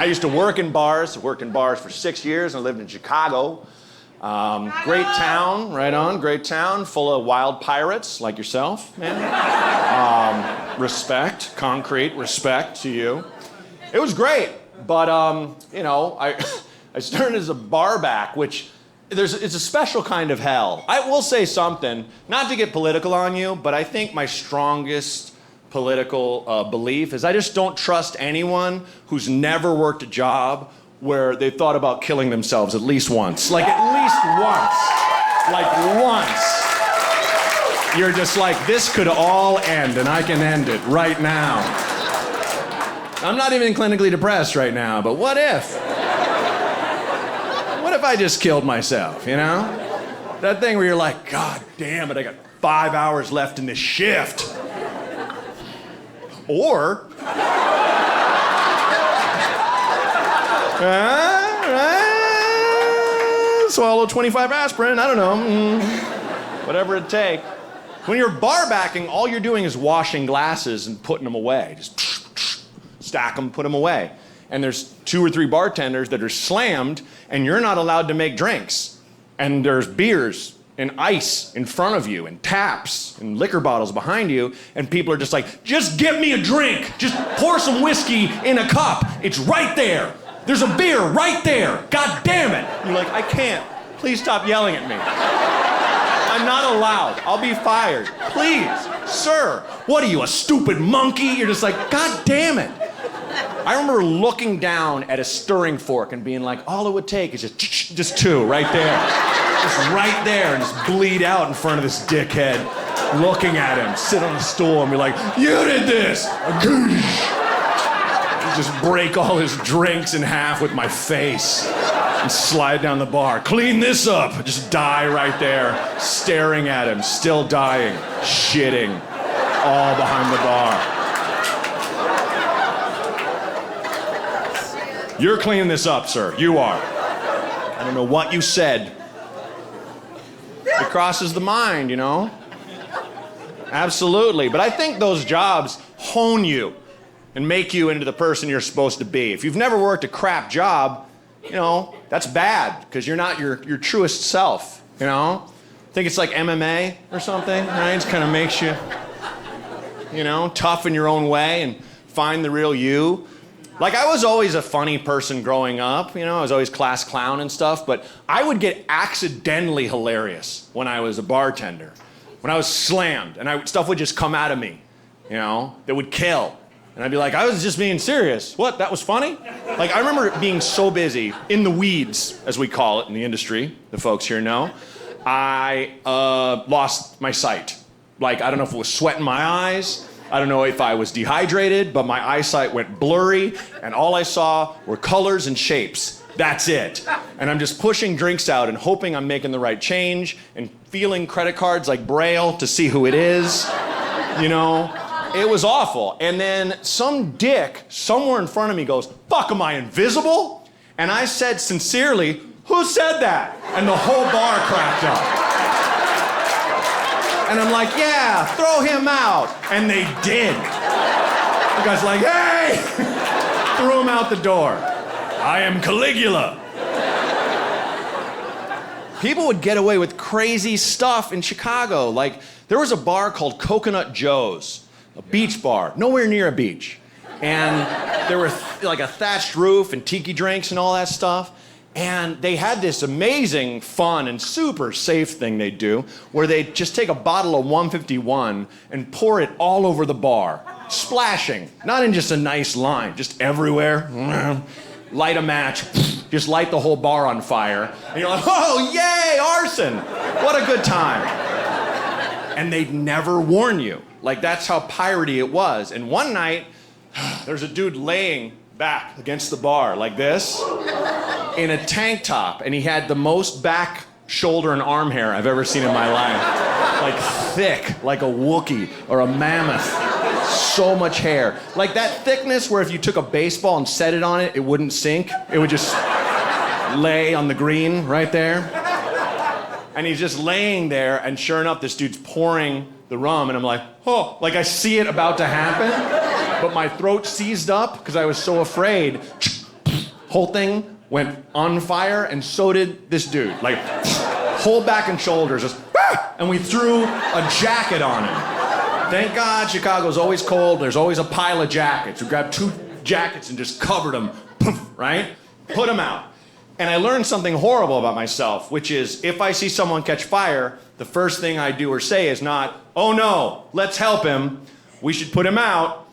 I used to work in bars. Worked in bars for 6 years. And I lived in Chicago. Great town, right on. Great town, full of wild pirates like yourself, man. Respect, concrete respect to you. It was great, but I started as a barback, which it's a special kind of hell. I will say something, not to get political on you, but I think my strongest political belief is I just don't trust anyone who's never worked a job where they thought about killing themselves at least once. Like at least once. Like once. You're just like, this could all end and I can end it right now. I'm not even clinically depressed right now, but what if? What if I just killed myself, you know? That thing where you're like, God damn it, I got 5 hours left in this shift. Or, swallow 25 aspirin, I don't know, whatever it takes. When you're barbacking, all you're doing is washing glasses and putting them away. Just stack them, put them away. And there's 2 or 3 bartenders that are slammed, and you're not allowed to make drinks. And there's beers and ice in front of you, and taps and liquor bottles behind you, and people are just like, just get me a drink. Just pour some whiskey in a cup. It's right there. There's a beer right there. God damn it. You're like, I can't. Please stop yelling at me. I'm not allowed. I'll be fired. Please, sir. What are you, a stupid monkey? You're just like, God damn it. I remember looking down at a stirring fork and being like, all it would take is just 2 right there. Just right there, and just bleed out in front of this dickhead, looking at him, sit on a stool and be like, you did this. Just break all his drinks in half with my face and slide down the bar. Clean this up. Just die right there, staring at him, still dying, shitting, all behind the bar. You're cleaning this up, sir. You are. I don't know what you said. It crosses the mind, you know? Absolutely. But I think those jobs hone you and make you into the person you're supposed to be. If you've never worked a crap job, you know, that's bad, because you're not your truest self, you know? I think it's like MMA or something, right? It kind of makes you, you know, tough in your own way and find the real you. Like, I was always a funny person growing up, you know, I was always class clown and stuff, but I would get accidentally hilarious when I was a bartender. When I was slammed, and stuff would just come out of me, you know, that would kill. And I'd be like, I was just being serious. What, that was funny? Like, I remember being so busy, in the weeds, as we call it in the industry, the folks here know, I lost my sight. Like, I don't know if it was sweat in my eyes, I don't know if I was dehydrated, but my eyesight went blurry, and all I saw were colors and shapes. That's it. And I'm just pushing drinks out and hoping I'm making the right change and feeling credit cards like Braille to see who it is. You know? It was awful. And then some dick somewhere in front of me goes, fuck, am I invisible? And I said sincerely, who said that? And the whole bar cracked up. And I'm like, yeah, throw him out. And they did. The guy's like, hey! Threw him out the door. I am Caligula. People would get away with crazy stuff in Chicago. Like, there was a bar called Coconut Joe's, a beach bar, nowhere near a beach. And there were like a thatched roof and tiki drinks and all that stuff. And they had this amazing, fun, and super safe thing they do, where they just take a bottle of 151 and pour it all over the bar, splashing, not in just a nice line, just everywhere. Light a match, just light the whole bar on fire, and you're like, oh, yay, arson! What a good time. And they'd never warn you. Like, that's how piratey it was. And one night, there's a dude laying back against the bar like this, in a tank top, and he had the most back, shoulder, and arm hair I've ever seen in my life. Like thick, like a Wookiee or a mammoth. So much hair. Like that thickness where if you took a baseball and set it on it, it wouldn't sink. It would just lay on the green right there. And he's just laying there, and sure enough, this dude's pouring the rum, and I'm like, oh, like I see it about to happen, but my throat seized up because I was so afraid. Whole thing went on fire, and so did this dude. Like, whole back and shoulders, just, and we threw a jacket on him. Thank God Chicago's always cold. There's always a pile of jackets. We grabbed 2 jackets and just covered them, right? Put them out. And I learned something horrible about myself, which is if I see someone catch fire, the first thing I do or say is not, oh no, let's help him. We should put him out.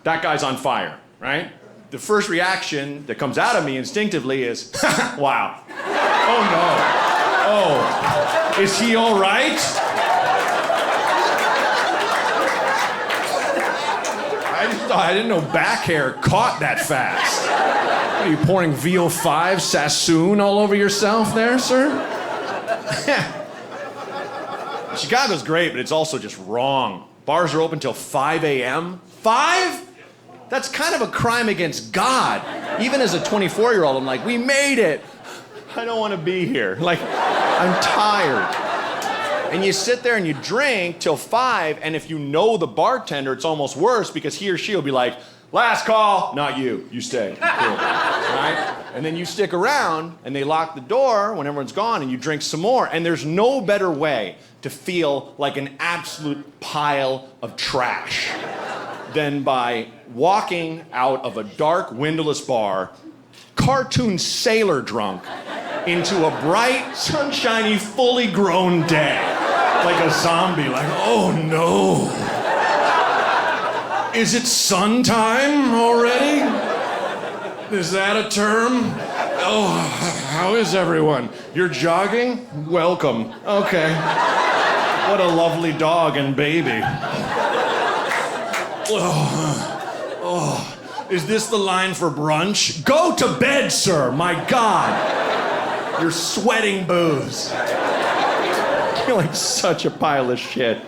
That guy's on fire, right? The first reaction that comes out of me instinctively is, wow. Oh no. Oh, is he all right? I didn't know back hair caught that fast. What, are you pouring VO5 Sassoon all over yourself there, sir? Chicago's great, but it's also just wrong. Bars are open till 5 a.m. 5? That's kind of a crime against God. Even as a 24-year-old, I'm like, we made it. I don't want to be here. Like, I'm tired. And you sit there and you drink till 5, and if you know the bartender, it's almost worse because he or she will be like, last call, not you, you stay. Cool. Right? And then you stick around, and they lock the door when everyone's gone, and you drink some more, and there's no better way to feel like an absolute pile of trash than by walking out of a dark, windowless bar, cartoon sailor drunk, into a bright, sunshiny, fully grown day. Like a zombie, like, oh no. Is it sun time already? Is that a term? Oh, how is everyone? You're jogging? Welcome. Okay. What a lovely dog and baby. Oh, is this the line for brunch? Go to bed, sir, my God. You're sweating booze. You're like such a pile of shit.